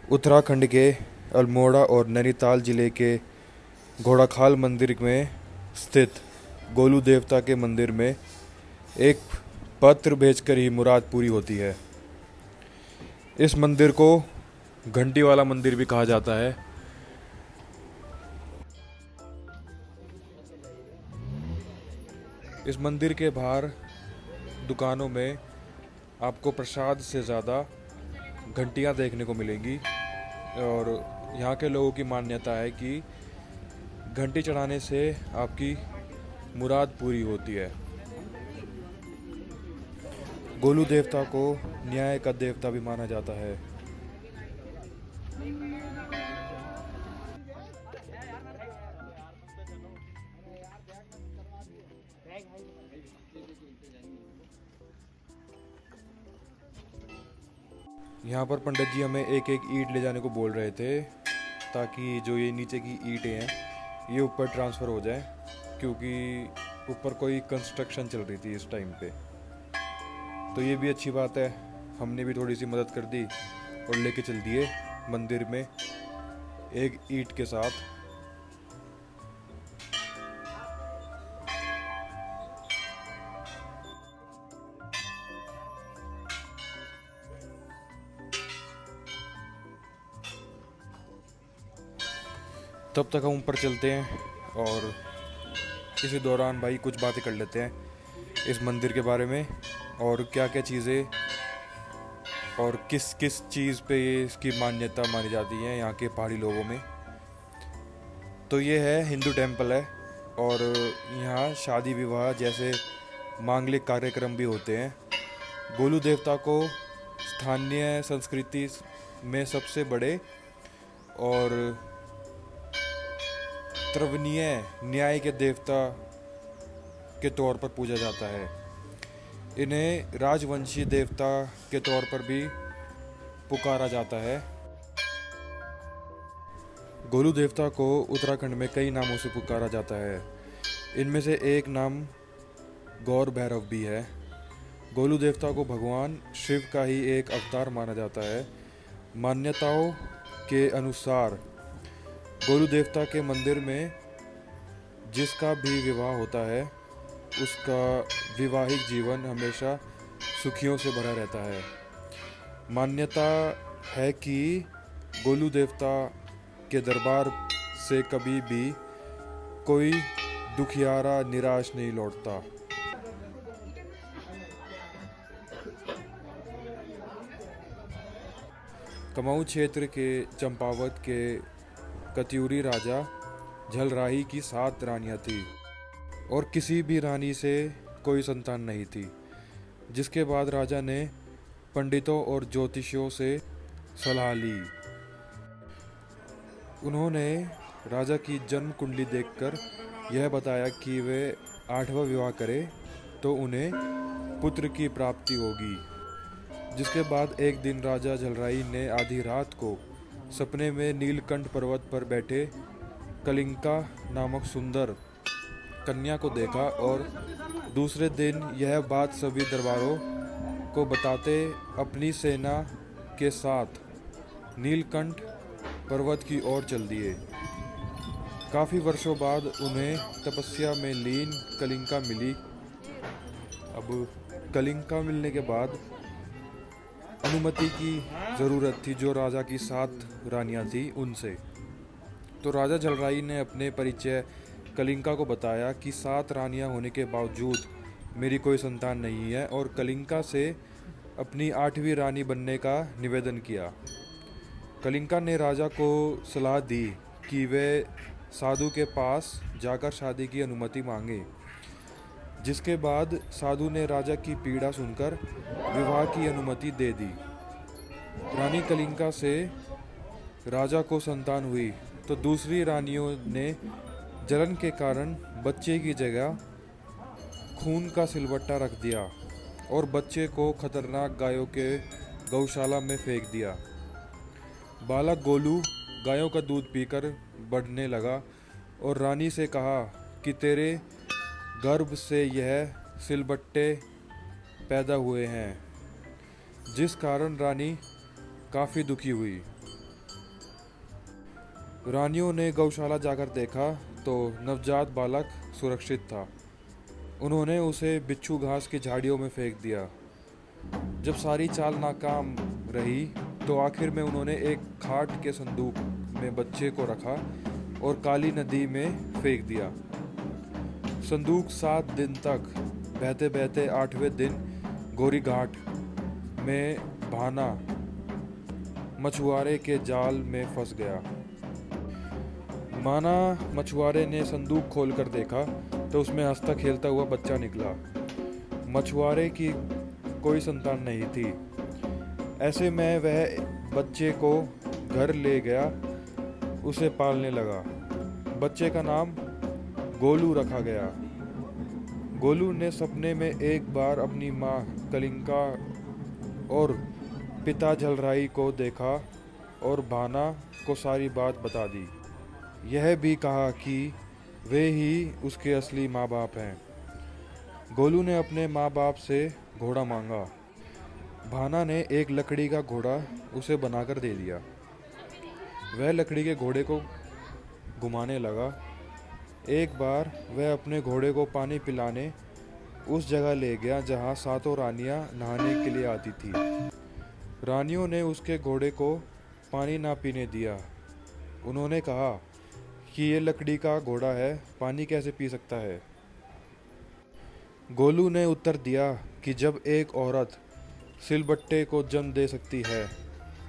उत्तराखंड के अल्मोड़ा और नैनीताल जिले के घोड़ाखाल मंदिर में स्थित गोलू देवता के मंदिर में एक पत्र भेजकर ही मुराद पूरी होती है। इस मंदिर को घंटी वाला मंदिर भी कहा जाता है। इस मंदिर के बाहर दुकानों में आपको प्रसाद से ज़्यादा घंटियाँ देखने को मिलेंगी और यहाँ के लोगों की मान्यता है कि घंटी चढ़ाने से आपकी मुराद पूरी होती है। गोलू देवता को न्याय का देवता भी माना जाता है। यहाँ पर पंडित जी हमें एक एक ईंट ले जाने को बोल रहे थे ताकि जो ये नीचे की ईंटें हैं ये ऊपर ट्रांसफ़र हो जाए, क्योंकि ऊपर कोई कंस्ट्रक्शन चल रही थी इस टाइम पे। तो ये भी अच्छी बात है, हमने भी थोड़ी सी मदद कर दी और लेके चल दिए मंदिर में एक ईंट के साथ। तब तक हम ऊपर चलते हैं और इसी दौरान भाई कुछ बातें कर लेते हैं इस मंदिर के बारे में और क्या क्या चीज़ें और किस किस चीज़ पे ये इसकी मान्यता मानी जाती है यहाँ के पहाड़ी लोगों में। तो ये है हिंदू टेम्पल है और यहाँ शादी विवाह जैसे मांगलिक कार्यक्रम भी होते हैं। गोलू देवता को स्थानीय संस्कृति में सबसे बड़े और त्रवनीय न्याय के देवता के तौर पर पूजा जाता है। इन्हें राजवंशी देवता के तौर पर भी पुकारा जाता है। गोलू देवता को उत्तराखंड में कई नामों से पुकारा जाता है। इनमें से एक नाम गौर भैरव भी है। गोलू देवता को भगवान शिव का ही एक अवतार माना जाता है। मान्यताओं के अनुसार गोलू देवता के मंदिर में जिसका भी विवाह होता है उसका वैवाहिक जीवन हमेशा सुखियों से भरा रहता है। मान्यता है कि गोलू देवता के दरबार से कभी भी कोई दुखियारा निराश नहीं लौटता। कमाऊं क्षेत्र के चंपावत के कत्यूरी राजा झलराही की 7 रानियां थी और किसी भी रानी से कोई संतान नहीं थी, जिसके बाद राजा ने पंडितों और ज्योतिषियों से सलाह ली। उन्होंने राजा की जन्म कुंडली देखकर यह बताया कि वे 8वां विवाह करें तो उन्हें पुत्र की प्राप्ति होगी। जिसके बाद एक दिन राजा झलराई ने आधी रात को सपने में नीलकंठ पर्वत पर बैठे कलिंका नामक सुंदर कन्या को देखा और दूसरे दिन यह बात सभी दरबारों को बताते अपनी सेना के साथ नीलकंठ पर्वत की ओर चल दिए। काफ़ी वर्षों बाद उन्हें तपस्या में लीन कलिंका मिली। अब कलिंका मिलने के बाद अनुमति की ज़रूरत थी जो राजा की 7 रानियां थी उनसे। तो राजा झलराई ने अपने परिचय कलिंका को बताया कि 7 रानियां होने के बावजूद मेरी कोई संतान नहीं है और कलिंका से अपनी 8वीं रानी बनने का निवेदन किया। कलिंका ने राजा को सलाह दी कि वे साधु के पास जाकर शादी की अनुमति मांगे। जिसके बाद साधु ने राजा की पीड़ा सुनकर विवाह की अनुमति दे दी। रानी कलिंका से राजा को संतान हुई तो दूसरी रानियों ने जलन के कारण बच्चे की जगह खून का सिलवट्टा रख दिया और बच्चे को खतरनाक गायों के गौशाला में फेंक दिया। बालक गोलू गायों का दूध पीकर बढ़ने लगा और रानी से कहा कि तेरे गर्भ से यह सिलबट्टे पैदा हुए हैं, जिस कारण रानी काफ़ी दुखी हुई। रानियों ने गौशाला जाकर देखा तो नवजात बालक सुरक्षित था। उन्होंने उसे बिच्छू घास की झाड़ियों में फेंक दिया। जब सारी चाल नाकाम रही तो आखिर में उन्होंने एक खाट के संदूक में बच्चे को रखा और काली नदी में फेंक दिया। संदूक 7 दिन तक बहते बहते 8वें दिन गोरी घाट में भाना मछुआरे के जाल में फंस गया। माना मछुआरे ने संदूक खोलकर देखा तो उसमें हंसता खेलता हुआ बच्चा निकला। मछुआरे की कोई संतान नहीं थी। ऐसे में वह बच्चे को घर ले गया, उसे पालने लगा। बच्चे का नाम गोलू रखा गया। गोलू ने सपने में एक बार अपनी माँ कलिंका और पिता झलराई को देखा और भाना को सारी बात बता दी। यह भी कहा कि वे ही उसके असली माँ बाप हैं। गोलू ने अपने माँ बाप से घोड़ा मांगा। भाना ने एक लकड़ी का घोड़ा उसे बनाकर दे दिया। वह लकड़ी के घोड़े को घुमाने लगा। एक बार वह अपने घोड़े को पानी पिलाने उस जगह ले गया जहाँ 7 रानियाँ नहाने के लिए आती थी। रानियों ने उसके घोड़े को पानी ना पीने दिया। उन्होंने कहा कि ये लकड़ी का घोड़ा है, पानी कैसे पी सकता है। गोलू ने उत्तर दिया कि जब एक औरत सिलबट्टे को जन्म दे सकती है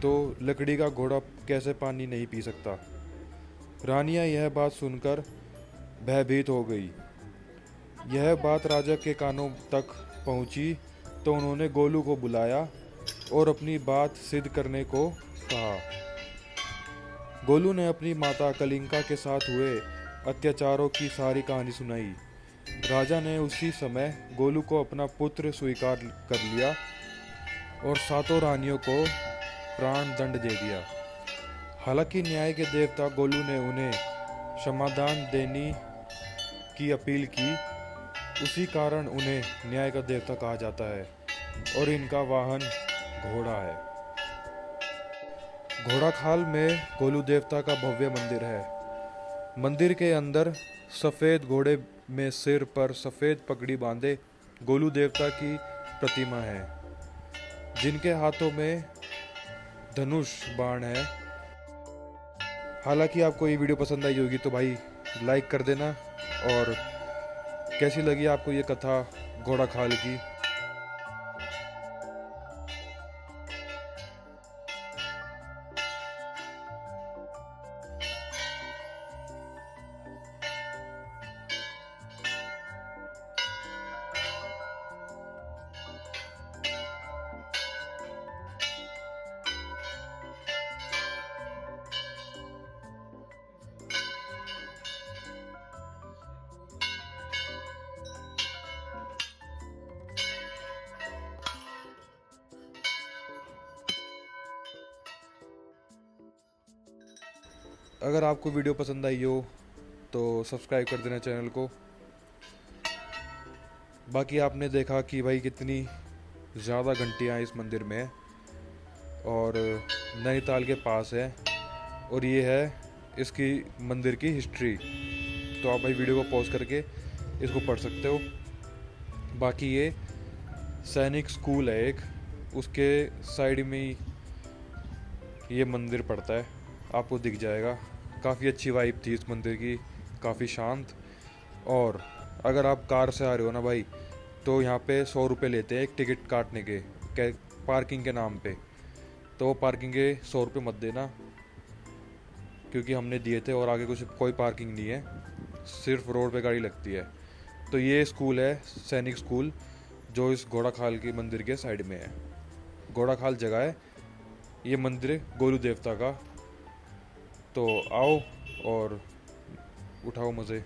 तो लकड़ी का घोड़ा कैसे पानी नहीं पी सकता। रानियां यह बात सुनकर भयभीत हो गई। यह बात राजा के कानों तक पहुंची तो उन्होंने गोलू को बुलाया और अपनी बात सिद्ध करने को कहा। गोलू ने अपनी माता कलिंका के साथ हुए अत्याचारों की सारी कहानी सुनाई। राजा ने उसी समय गोलू को अपना पुत्र स्वीकार कर लिया और 7 रानियों को प्राण दंड दे दिया। हालांकि न्याय के देवता गोलू ने उन्हें क्षमादान देने की अपील की, उसी कारण उन्हें न्याय का देवता कहा जाता है और इनका वाहन घोड़ा है। घोड़ाखाल में गोलू देवता का भव्य मंदिर है। मंदिर के अंदर सफ़ेद घोड़े में सिर पर सफ़ेद पगड़ी बांधे गोलू देवता की प्रतिमा है, जिनके हाथों में धनुष बाण है। हालांकि आपको ये वीडियो पसंद आई होगी तो भाई लाइक कर देना। और कैसी लगी आपको ये कथा घोड़ाखाल की। अगर आपको वीडियो पसंद आई हो तो सब्सक्राइब कर देना चैनल को। बाकी आपने देखा कि भाई कितनी ज़्यादा घंटियाँ इस मंदिर में है और नैनीताल के पास है, और ये है इसकी मंदिर की हिस्ट्री। तो आप भाई वीडियो को पॉज करके इसको पढ़ सकते हो। बाकी ये सैनिक स्कूल है एक, उसके साइड में ही ये मंदिर पड़ता है, आपको दिख जाएगा। काफ़ी अच्छी वाइब थी इस मंदिर की, काफ़ी शांत। और अगर आप कार से आ रहे हो ना भाई, तो यहाँ पे 100 रुपये लेते हैं एक टिकट काटने के पार्किंग के नाम पे। तो पार्किंग के 100 रुपये मत देना, क्योंकि हमने दिए थे और आगे कोई पार्किंग नहीं है, सिर्फ रोड पे गाड़ी लगती है। तो ये स्कूल है सैनिक स्कूल, जो इस घोड़ाखाल की मंदिर के साइड में है। घोड़ाखाल जगह है, ये मंदिर गोलू देवता का। तो आओ और उठाओ मज़े।